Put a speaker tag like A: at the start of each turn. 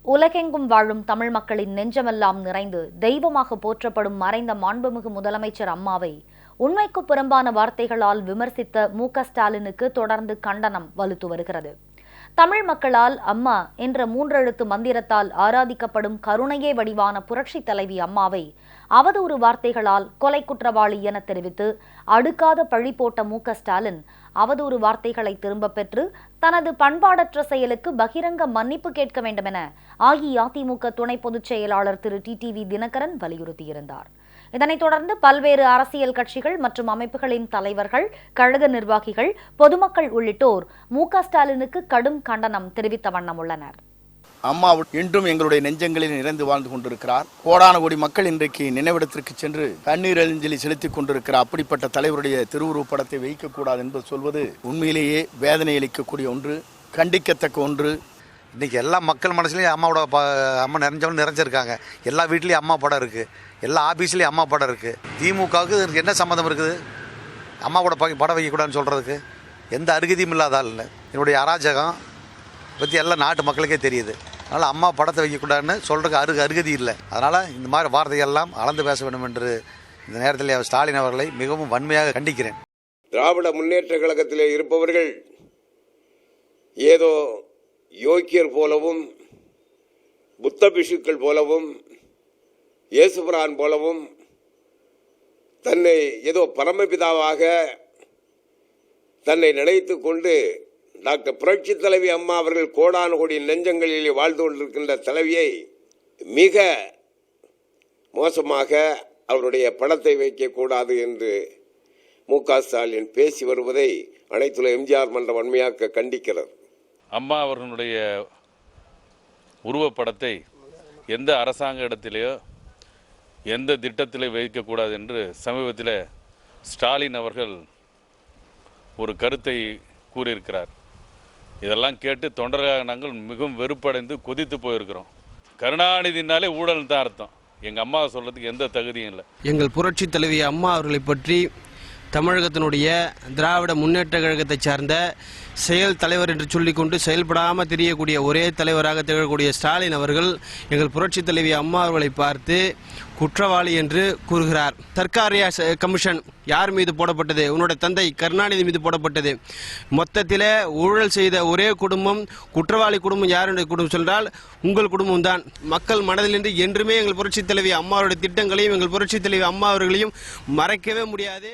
A: உலகெங்கும் வாழும் தமிழ் மக்களின் நெஞ்சமெல்லாம் நிறைந்து தெய்வமாக போற்றப்படும் மறைந்த மாண்புமிகு முதலமைச்சர் அம்மாவை உண்மைக்கு புறம்பான வார்த்தைகளால் விமர்சித்த மு.க.ஸ்டாலினுக்கு தொடர்ந்து கண்டனம் வலுத்து வருகிறது. தமிழ் மக்களால் அம்மா என்ற 3 எழுத்து மந்திரத்தால் ஆராதிக்கப்படும் கருணையே வடிவான புரட்சி தலைவி அம்மாவை அவதூறு வார்த்தைகளால் கொலை குற்றவாளி என தெரிவித்து அடுக்காத பழி போட்ட மு.க.ஸ்டாலின் அவதூறு வார்த்தைகளை திரும்பப் பெற்று தனது பண்பாடற்ற செயலுக்கு பகிரங்க மன்னிப்பு கேட்க வேண்டும் என அஇஅதிமுக துணை பொதுச் செயலாளர் திரு டிடிவி தினகரன் வலியுறுத்தியிருந்தார். இதனைத் தொடர்ந்து பல்வேறு அரசியல் கட்சிகள் மற்றும் அமைப்புகளின் தலைவர்கள், கழக நிர்வாகிகள், பொதுமக்கள் உள்ளிட்டோர் மு.க.ஸ்டாலினுக்கு கடும் கண்டனம் தெரிவித்த வண்ணம் உள்ளனர்.
B: அம்மா இன்றும் எங்களுடைய நெஞ்சங்களில் நிறைந்து வாழ்ந்து கொண்டிருக்கிறார். கோடான கோடி மக்கள் இன்றைக்கு நினைவிடத்திற்கு சென்று கண்ணீர் அஞ்சலி செலுத்திக் கொண்டிருக்கிறார். அப்படிப்பட்ட தலைவருடைய திருவுருவப் படத்தை வைக்கக்கூடாது என்பது சொல்வது உண்மையிலேயே வேதனை அளிக்கக்கூடிய ஒன்று, கண்டிக்கத்தக்க ஒன்று.
C: இன்றைக்கி எல்லா மக்கள் மனசுலையும் அம்மா நிறைஞ்சிருக்காங்க. எல்லா வீட்லேயும் அம்மா படம் இருக்குது, எல்லா ஆஃபீஸ்லேயும் அம்மா படம் இருக்குது. திமுகவுக்கு என்ன சம்மந்தம் இருக்குது அம்மா கூட படம் வைக்கக்கூடாதுன்னு சொல்கிறதுக்கு? எந்த அருகதியும் இல்லாத ஆள் இல்லை. என்னுடைய அராஜகம் பற்றி எல்லாம் நாட்டு மக்களுக்கே தெரியுது. அதனால் அம்மா படத்தை வைக்கக்கூடாதுன்னு சொல்கிறதுக்கு அருகதி இல்லை. அதனால் இந்த மாதிரி வார்த்தைகள்லாம் அளந்து பேச வேண்டும் என்று இந்த நேரத்தில் ஸ்டாலின் அவர்களை மிகவும் வன்மையாக கண்டிக்கிறேன்.
D: திராவிட முன்னேற்ற கழகத்திலே இருப்பவர்கள் ஏதோ யோக்கியர் போலவும், புத்த பிஷுக்கள் போலவும், இயேசுபிரான் போலவும் தன்னை ஏதோ பரமபிதாவாக தன்னை நினைத்து கொண்டு டாக்டர் புரட்சி தலைவி அம்மா அவர்கள் கோடானு கோடி நெஞ்சங்களில் வாழ்ந்து கொண்டிருக்கின்ற தலைவியை மிக மோசமாக அவருடைய படத்தை வைக்கக்கூடாது என்று மு.க.ஸ்டாலின் பேசி வருவதை அனைத்துலக எம்ஜிஆர் மன்றம் வன்மையாக கண்டிக்கிறது.
E: அம்மா அவர்களுடைய உருவப்படத்தை எந்த அரசாங்க இடத்திலேயோ எந்த திட்டத்திலே வைக்கக்கூடாது என்று சமீபத்தில் ஸ்டாலின் அவர்கள் ஒரு கருத்தை கூறியிருக்கிறார். இதெல்லாம் கேட்டு தொண்டர்களாக நாங்கள் மிகவும் வெறுப்படைந்து கொதித்து போயிருக்கிறோம். கருணாநிதினாலே ஊழல் தான் அர்த்தம். எங்கள் அம்மா சொல்கிறதுக்கு எந்த தகுதியும் இல்லை.
F: எங்கள் புரட்சி தலைவி அம்மா அவர்களை பற்றி தமிழகத்தினுடைய திராவிட முன்னேற்ற கழகத்தை சார்ந்த செயல் தலைவர் என்று சொல்லிக்கொண்டு செயல்படாமல் தெரியக்கூடிய ஒரே தலைவராக திகழக்கூடிய ஸ்டாலின் அவர்கள் எங்கள் புரட்சி தலைவி அம்மா அவர்களை பார்த்து குற்றவாளி என்று கூறுகிறார். சர்க்காரியா கமிஷன் யார் மீது போடப்பட்டது? உன்னுடைய தந்தை கருணாநிதி மீது போடப்பட்டது. மொத்தத்தில் ஊழல் செய்த ஒரே குடும்பம், குற்றவாளி குடும்பம் யாருடைய குடும்பம் சொன்னால் உங்கள் குடும்பம் தான். மக்கள் மனதிலிருந்து என்றுமே எங்கள் புரட்சி தலைவி அம்மாவுடைய திட்டங்களையும் எங்கள் புரட்சி தலைவி அம்மா அவர்களையும் மறைக்கவே முடியாது.